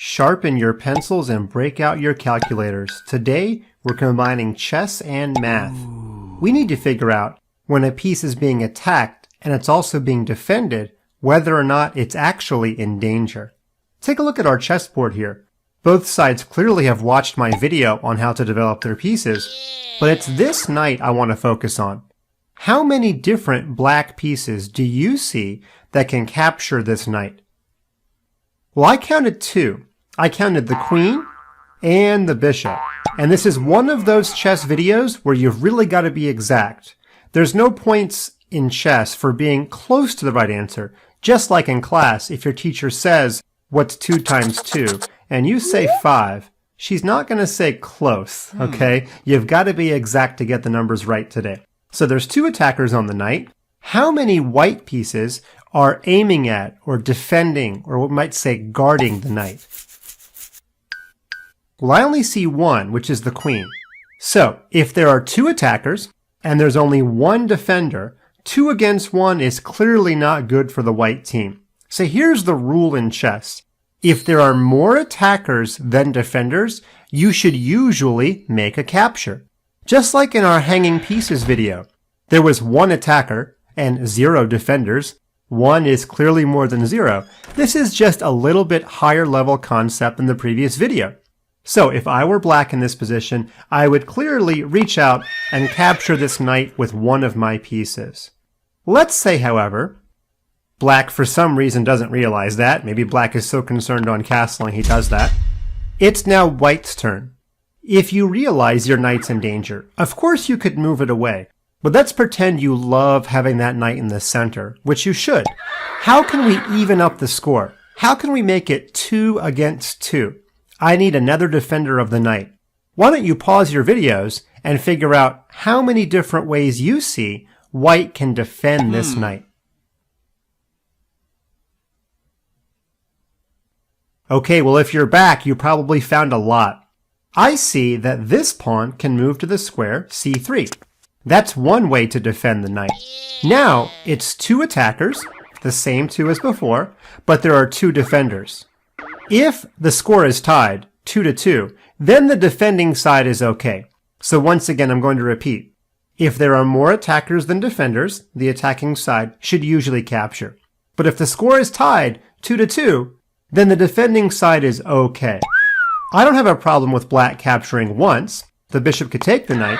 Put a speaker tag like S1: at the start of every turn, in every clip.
S1: Sharpen your pencils and break out your calculators. Today, we're combining chess and math. We need to figure out when a piece is being attacked and it's also being defended, whether or not it's actually in danger. Take a look at our chessboard here. Both sides clearly have watched my video on how to develop their pieces, but it's this knight I want to focus on. How many different black pieces do you see that can capture this knight? Well, I counted 2. I counted the queen and the bishop. And this is one of those chess videos where you've really got to be exact. There's no points in chess for being close to the right answer. Just like in class, if your teacher says, what's 2 times 2? And you say 5, she's not going to say close, okay? You've got to be exact to get the numbers right today. So there's 2 attackers on the knight. How many white pieces are aiming at or defending, or what we might say guarding the knight? Well, I only see 1, which is the queen. So if there are 2 attackers and there's only 1 defender, 2 against 1 is clearly not good for the white team. So here's the rule in chess. If there are more attackers than defenders, you should usually make a capture. Just like in our hanging pieces video, there was 1 attacker and 0 defenders. 1 is clearly more than 0. This is just a little bit higher level concept than the previous video. So if I were black in this position, I would clearly reach out and capture this knight with 1 of my pieces. Let's say, however, black for some reason doesn't realize that. Maybe black is so concerned on castling he does that. It's now white's turn. If you realize your knight's in danger, of course you could move it away. But let's pretend you love having that knight in the center, which you should. How can we even up the score? How can we make it 2 against 2? I need another defender of the knight. Why don't you pause your videos and figure out how many different ways you see white can defend this knight. Okay, well if you're back, you probably found a lot. I see that this pawn can move to the square c3. That's one way to defend the knight. Now, it's 2 attackers, the same 2 as before, but there are 2 defenders. If the score is tied, 2-2, then the defending side is okay. So once again, I'm going to repeat. If there are more attackers than defenders, the attacking side should usually capture. But if the score is tied, 2-2, then the defending side is okay. I don't have a problem with black capturing once. The bishop could take the knight.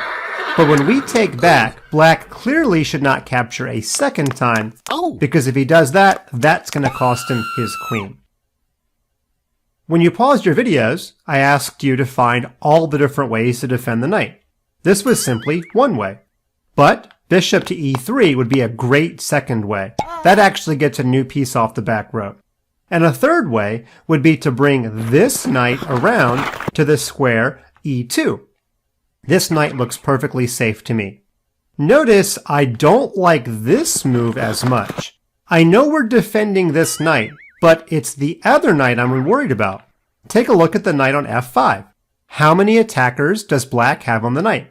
S1: But when we take back, black clearly should not capture a second time, because if he does that, that's going to cost him his queen. When you paused your videos, I asked you to find all the different ways to defend the knight. This was simply one way. But bishop to e3 would be a great second way. That actually gets a new piece off the back row. And a third way would be to bring this knight around to the square e2. This knight looks perfectly safe to me. Notice I don't like this move as much. I know we're defending this knight, but it's the other knight I'm worried about. Take a look at the knight on f5. How many attackers does black have on the knight?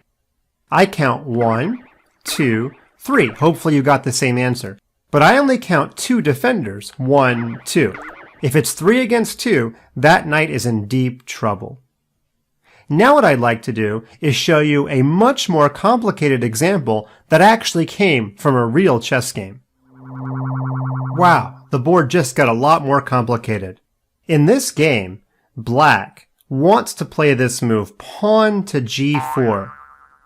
S1: I count 1, 2, 3. Hopefully you got the same answer. But I only count 2 defenders, 1, 2. If it's 3 against 2, that knight is in deep trouble. Now what I'd like to do is show you a much more complicated example that actually came from a real chess game. Wow, the board just got a lot more complicated. In this game, black wants to play this move, pawn to g4.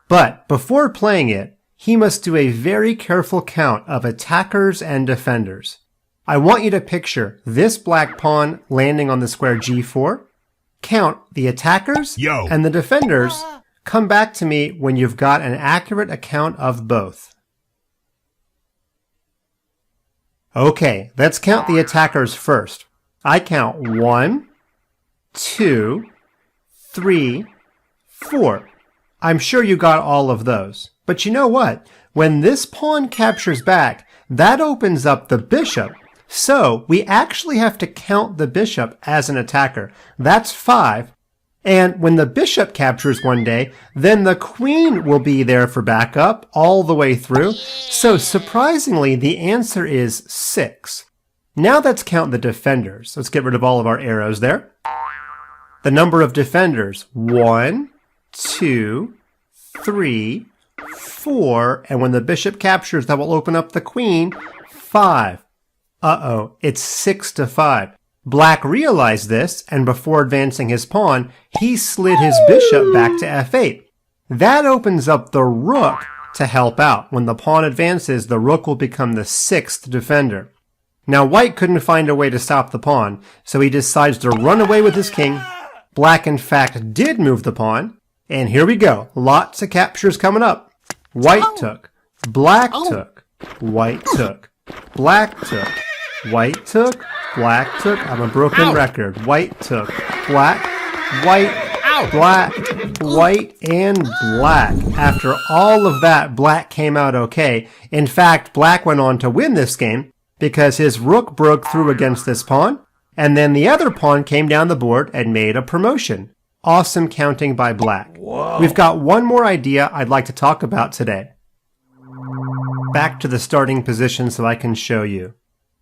S1: But before playing it, he must do a very careful count of attackers and defenders. I want you to picture this black pawn landing on the square g4. Count the attackers and the defenders. Come back to me when you've got an accurate account of both. Okay, let's count the attackers first. I count 1, 2, 3, 4. I'm sure you got all of those. But you know what? When this pawn captures back, that opens up the bishop. So we actually have to count the bishop as an attacker. That's 5. And when the bishop captures one day, then the queen will be there for backup all the way through. So surprisingly, the answer is 6. Now let's count the defenders. Let's get rid of all of our arrows there. the number of defenders. 1, 2, 3, 4, and when the bishop captures, that will open up the queen. 5. Uh-oh, it's 6-5. Black realized this, and before advancing his pawn, he slid his bishop back to f8. That opens up the rook to help out. When the pawn advances, the rook will become the 6th defender. Now white couldn't find a way to stop the pawn, so he decides to run away with his king. Black in fact did move the pawn, and here we go. Lots of captures coming up. White took, black took, white took, black took, white took, black took. I'm a broken record. White took, black, white, black, white, and black. After all of that, black came out okay. In fact, black went on to win this game because his rook broke through against this pawn, and then the other pawn came down the board and made a promotion. Awesome counting by black. Whoa. We've got one more idea I'd like to talk about today. Back to the starting position so I can show you.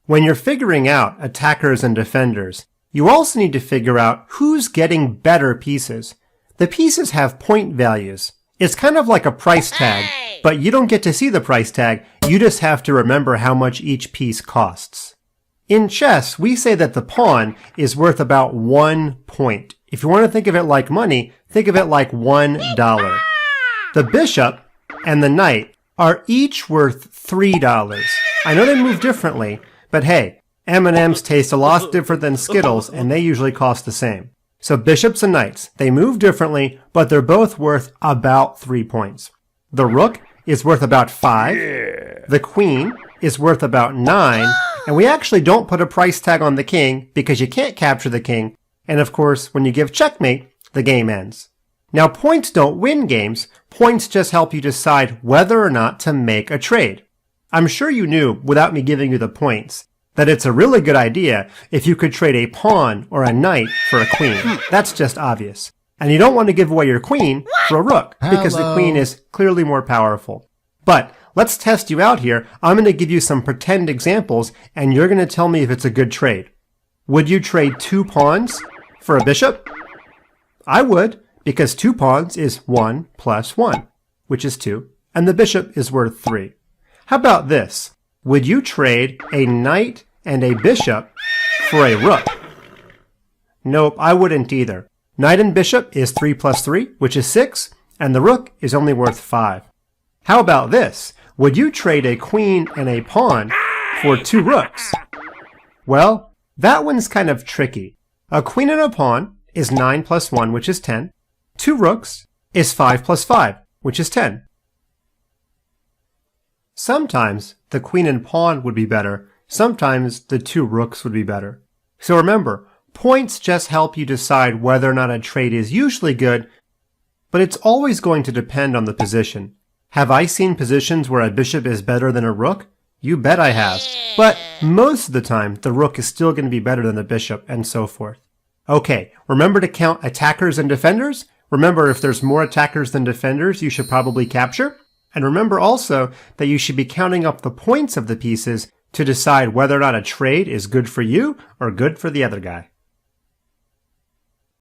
S1: When you're figuring out attackers and defenders, you also need to figure out who's getting better pieces. The pieces have point values. It's kind of like a price tag, but you don't get to see the price tag. You just have to remember how much each piece costs. In chess, we say that the pawn is worth about 1 point. If you want to think of it like money, think of it like $1. The bishop and the knight are each worth $3. I know they move differently, but hey, M&M's taste a lot different than Skittles, and they usually cost the same. So bishops and knights, they move differently, but they're both worth about 3 points. The rook is worth about 5. The queen is worth about 9. And we actually don't put a price tag on the king because you can't capture the king. And of course, when you give checkmate, the game ends. Now, points don't win games. Points just help you decide whether or not to make a trade. I'm sure you knew, without me giving you the points, that it's a really good idea if you could trade a pawn or a knight for a queen. That's just obvious. And you don't want to give away your queen for a rook because the queen is clearly more powerful. But let's test you out here. I'm going to give you some pretend examples, and you're going to tell me if it's a good trade. Would you trade 2 pawns for a bishop? I would, because 2 pawns is 1 plus 1, which is 2, and the bishop is worth 3. How about this? Would you trade a knight and a bishop for a rook? Nope, I wouldn't either. Knight and bishop is 3 plus 3, which is 6, and the rook is only worth 5. How about this? Would you trade a queen and a pawn for 2 rooks? Well, that one's kind of tricky. A queen and a pawn is 9 plus 1, which is 10. 2 rooks is 5 plus 5, which is 10. Sometimes the queen and pawn would be better. Sometimes the 2 rooks would be better. So remember, points just help you decide whether or not a trade is usually good, but it's always going to depend on the position. Have I seen positions where a bishop is better than a rook? You bet I have. But most of the time, the rook is still going to be better than the bishop, and so forth. Okay, remember to count attackers and defenders. Remember, if there's more attackers than defenders, you should probably capture. And remember also that you should be counting up the points of the pieces to decide whether or not a trade is good for you or good for the other guy.